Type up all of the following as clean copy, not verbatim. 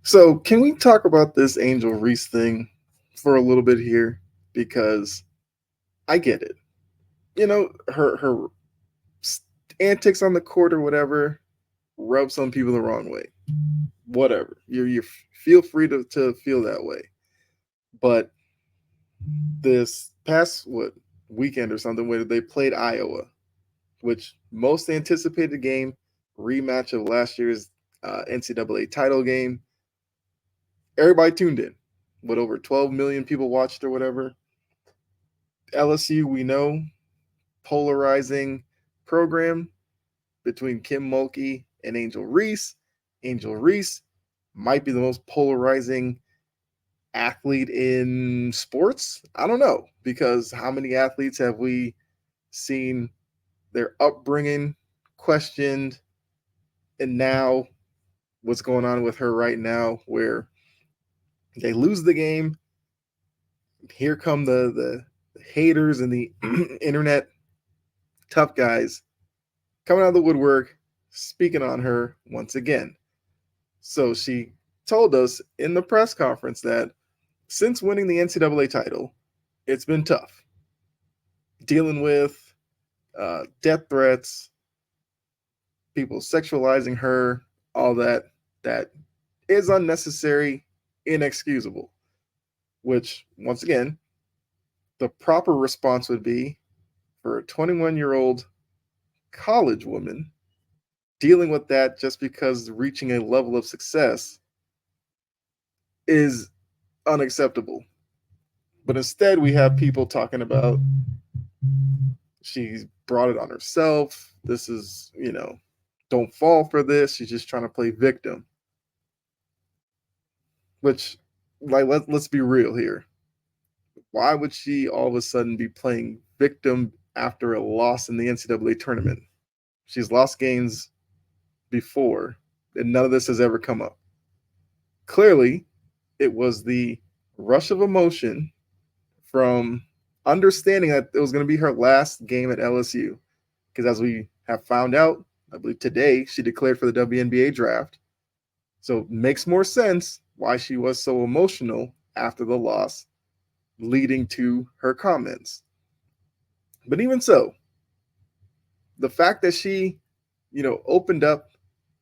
So, can we talk about this Angel Reese thing for a little bit here? Because I get it. Her s- antics on the court or whatever rub some people the wrong way. Whatever. You feel free to feel that way. But this past weekend or something where they played Iowa, which most anticipated game, rematch of last year's NCAA title game. Everybody tuned in. What, over 12 million people watched or whatever. LSU, we know, polarizing program between Kim Mulkey and Angel Reese. Angel Reese might be the most polarizing athlete in sports. I don't know, because how many athletes have we seen their upbringing questioned, and now what's going on with her right now, where they lose the game. Here come the haters and the internet tough guys coming out of the woodwork, speaking on her once again. So she told us in the press conference that since winning the NCAA title, it's been tough dealing with death threats, people sexualizing her, all that is unnecessary, inexcusable. Which, once again, the proper response would be for a 21-year-old college woman dealing with that just because reaching a level of success is unacceptable. But instead, we have people talking about she's brought it on herself. This is, don't fall for this. She's just trying to play victim. Which, like, let's be real here. Why would she all of a sudden be playing victim after a loss in the NCAA tournament? She's lost games before, and none of this has ever come up. Clearly, it was the rush of emotion from understanding that it was going to be her last game at LSU. Because as we have found out, I believe today, she declared for the WNBA draft. So it makes more sense why she was so emotional after the loss, leading to her comments. But even so, the fact that she, opened up,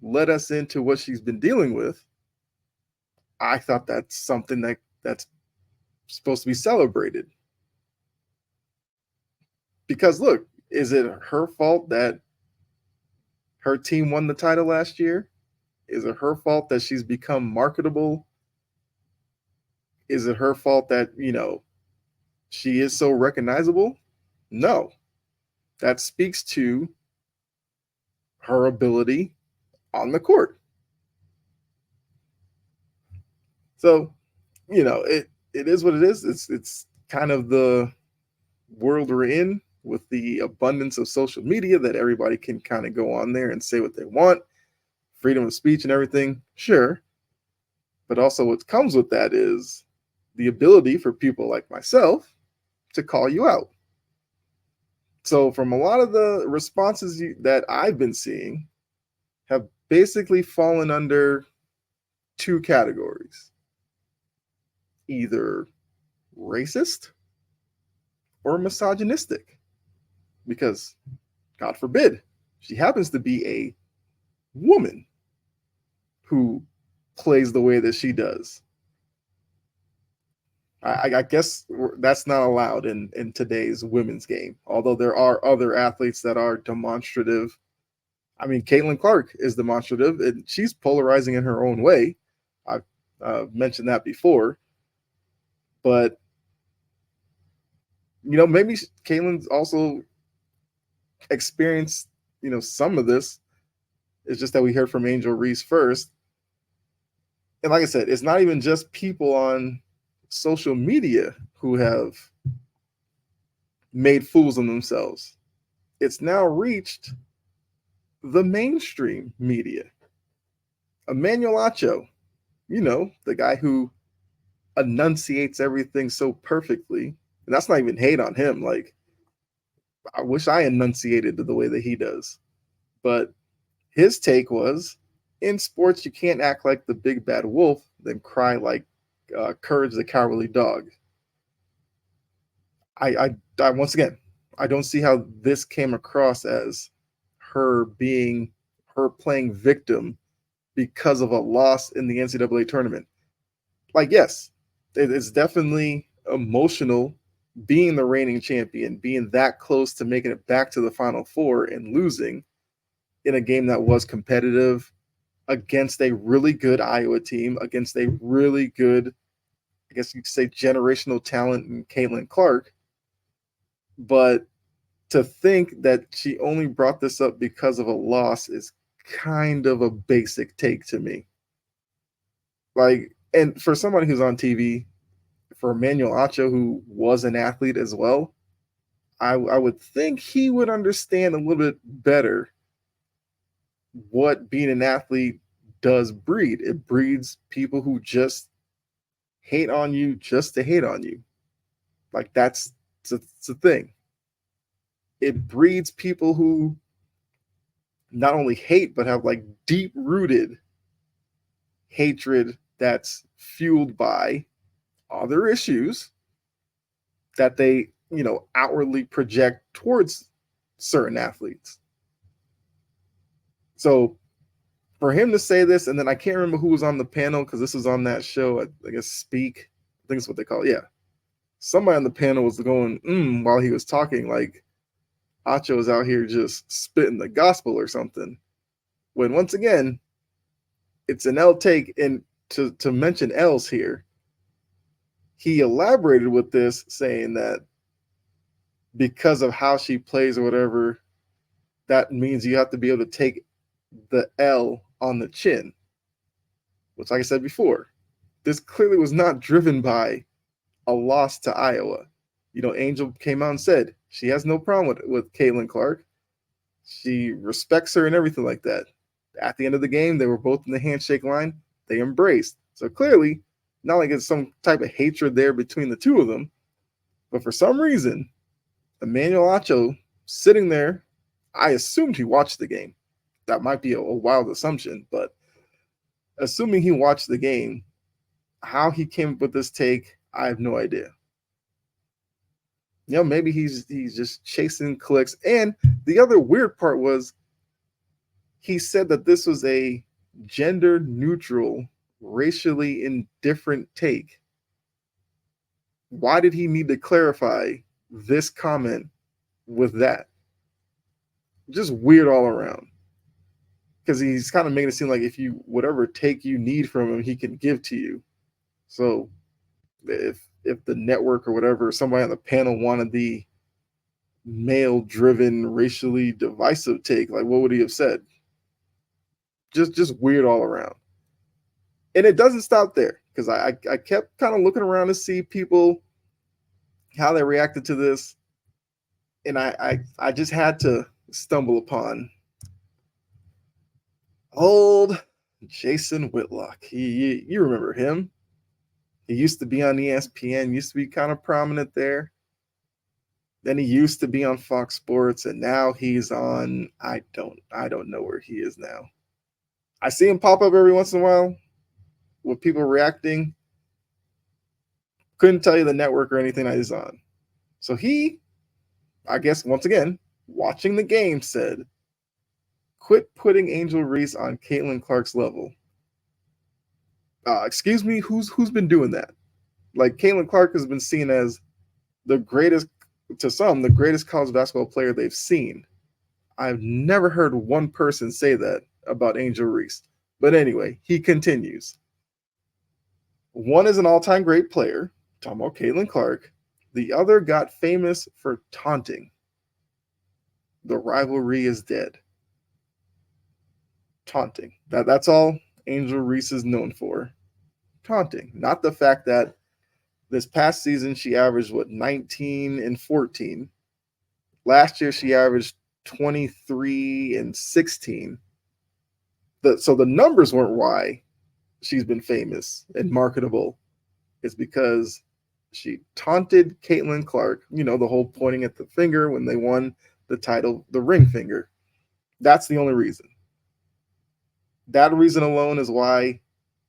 led us into what she's been dealing with, I thought that's something that's supposed to be celebrated. Because look, is it her fault that her team won the title last year? Is it her fault that she's become marketable? Is it her fault that, she is so recognizable? No. That speaks to her ability on the court. So, it is what it is. It's kind of the world we're in with the abundance of social media that everybody can kind of go on there and say what they want, freedom of speech and everything. Sure. But also what comes with that is the ability for people like myself to call you out. So from a lot of the responses that I've been seeing have basically fallen under two categories. Either racist or misogynistic. Because, God forbid, she happens to be a woman who plays the way that she does. I guess that's not allowed in today's women's game. Although there are other athletes that are demonstrative. I mean, Caitlin Clark is demonstrative, and she's polarizing in her own way. I've mentioned that before. But, maybe Caitlin's also experienced, some of this. It's just that we heard from Angel Reese first. And like I said, it's not even just people on social media who have made fools of themselves. It's now reached the mainstream media. Emmanuel Acho, the guy who enunciates everything so perfectly. And that's not even hate on him. Like, I wish I enunciated the way that he does. But his take was in sports, you can't act like the big bad wolf, then cry like Courage the Cowardly Dog. I once again, I don't see how this came across as her being her playing victim because of a loss in the NCAA tournament. Like, yes, it's definitely emotional being the reigning champion, being that close to making it back to the Final Four and losing in a game that was competitive against a really good Iowa team, against a really good, I guess you could say, generational talent in Caitlin Clark. But to think that she only brought this up because of a loss is kind of a basic take to me. Like, and for somebody who's on TV, for Emmanuel Acho, who was an athlete as well, I would think he would understand a little bit better what being an athlete does breed. It breeds people who just hate on you just to hate on you. Like, it's a thing. It breeds people who not only hate, but have like deep rooted hatred that's fueled by other issues that they, outwardly project towards certain athletes. So for him to say this, and then I can't remember who was on the panel because this was on that show, I guess Speak, I think it's what they call it. Yeah. Somebody on the panel was going, while he was talking, like Acho is out here just spitting the gospel or something. When once again, it's an L take. And to mention L's here, he elaborated with this saying that because of how she plays or whatever, that means you have to be able to take the L on the chin. Which, like I said before, this clearly was not driven by a loss to Iowa. Angel came out and said she has no problem with Caitlin Clark. She respects her and everything like that. At the end of the game, they were both in the handshake line. They embraced. So clearly, not like it's some type of hatred there between the two of them, but for some reason, Emmanuel Acho sitting there, I assumed he watched the game. That might be a wild assumption, but assuming he watched the game, how he came up with this take, I have no idea. Maybe he's just chasing clicks. And the other weird part was he said that this was a gender neutral, racially indifferent take. Why did he need to clarify this comment with that? Just weird all around. Because he's kind of making it seem like if you, whatever take you need from him, he can give to you. So if the network or whatever, somebody on the panel wanted the male-driven, racially divisive take, like what would he have said? Just weird all around. And it doesn't stop there, because I kept kind of looking around to see people, how they reacted to this. And I just had to stumble upon old Jason Whitlock. You remember him? He used to be on ESPN, used to be kind of prominent there. Then he used to be on Fox Sports, and now he's on, I don't know where he is now. I see him pop up every once in a while with people reacting. Couldn't tell you the network or anything that he's on. So he, I guess once again, watching the game, said, "Quit putting Angel Reese on Caitlin Clark's level." Excuse me, who's been doing that? Like, Caitlin Clark has been seen as the greatest, to some, the greatest college basketball player they've seen. I've never heard one person say that about Angel Reese. But anyway, he continues. One is an all-time great player, talking about Caitlin Clark. The other got famous for taunting. The rivalry is dead. Taunting. That's all Angel Reese is known for. Taunting. Not the fact that this past season she averaged, 19 and 14. Last year she averaged 23 and 16. So the numbers weren't why she's been famous and marketable. It's because she taunted Caitlin Clark, the whole pointing at the finger when they won the title, the ring finger. That's the only reason. that reason alone is why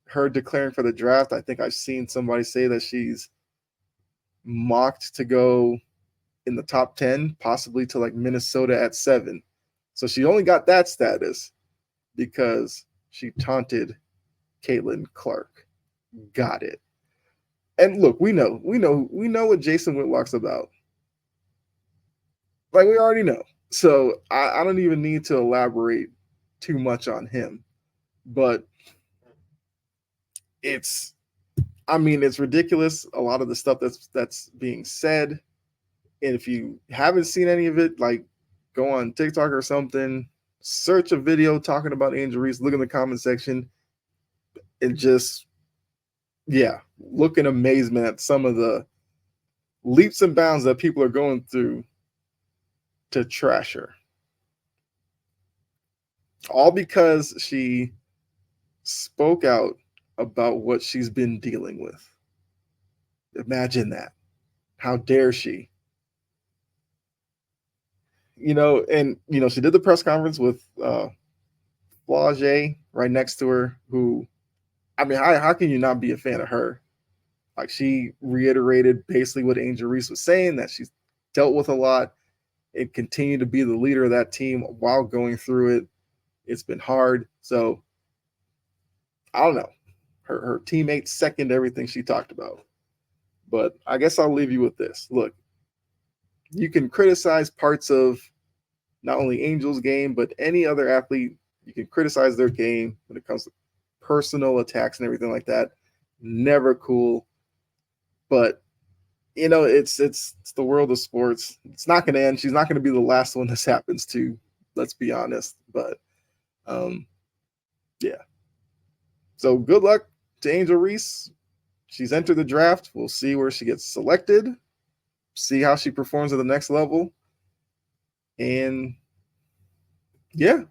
her declaring for the draft. I think I've seen somebody say that she's mocked to go in the top 10, possibly to like Minnesota at 7. So she only got that status because she taunted Caitlin Clark. Got it. And look, we know what Jason Whitlock's about. Like we already know. So I don't even need to elaborate too much on him. But it's I mean, it's ridiculous. A lot of the stuff that's being said. And if you haven't seen any of it, like go on TikTok or something, search a video talking about Angel Reese, look in the comment section, and just look in amazement at some of the leaps and bounds that people are going through to trash her. All because she spoke out about what she's been dealing with. Imagine that. How dare she? She did the press conference with Flage right next to her, who, I mean, how can you not be a fan of her? Like, she reiterated basically what Angel Reese was saying, that she's dealt with a lot and continued to be the leader of that team while going through it. It's been hard. So, I don't know. Her teammates second everything she talked about. But I guess I'll leave you with this. Look, you can criticize parts of not only Angel's game, but any other athlete. You can criticize their game when it comes to personal attacks and everything like that. Never cool. But it's the world of sports. It's not going to end. She's not going to be the last one this happens to. Let's be honest. But yeah. So good luck to Angel Reese. She's entered the draft. We'll see where she gets selected. See how she performs at the next level. And yeah,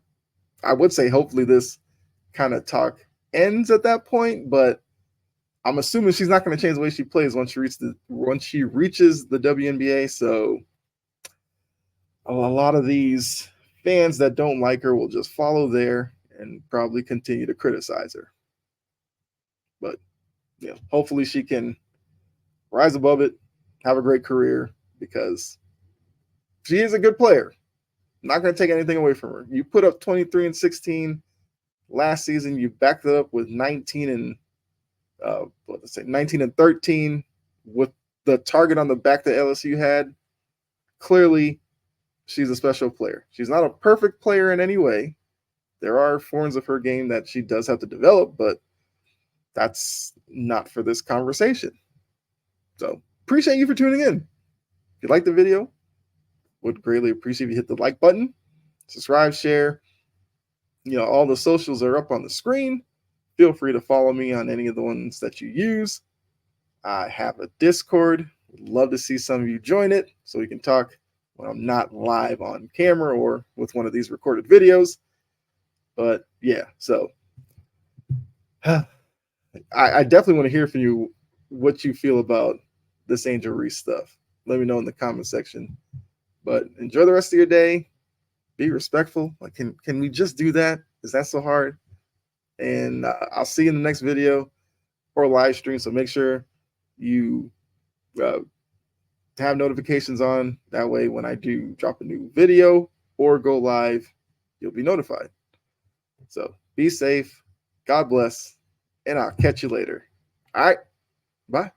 I would say hopefully this kind of talk ends at that point, but I'm assuming she's not going to change the way she plays once she reaches the WNBA. So a lot of these fans that don't like her will just follow there and probably continue to criticize her. But hopefully she can rise above it, have a great career, because she is a good player. I'm not going to take anything away from her. You put up 23 and 16 last season. You backed it up with 19 and 19 and 13 with the target on the back that LSU had. Clearly, she's a special player. She's not a perfect player in any way. There are forms of her game that she does have to develop, but that's not for this conversation. So appreciate you for tuning in. If you like the video, would greatly appreciate if you hit the like button, subscribe, share. All the socials are up on the screen. Feel free to follow me on any of the ones that you use. I have a Discord. Would love to see some of you join it so we can talk when I'm not live on camera or with one of these recorded videos. But yeah, so I definitely want to hear from you what you feel about this Angel Reese stuff. Let me know in the comment section. But enjoy the rest of your day. Be respectful. Like, can we just do that? Is that so hard? And I'll see you in the next video or live stream. So make sure you have notifications on. That way, when I do drop a new video or go live, you'll be notified. So be safe. God bless. And I'll catch you later. All right. Bye.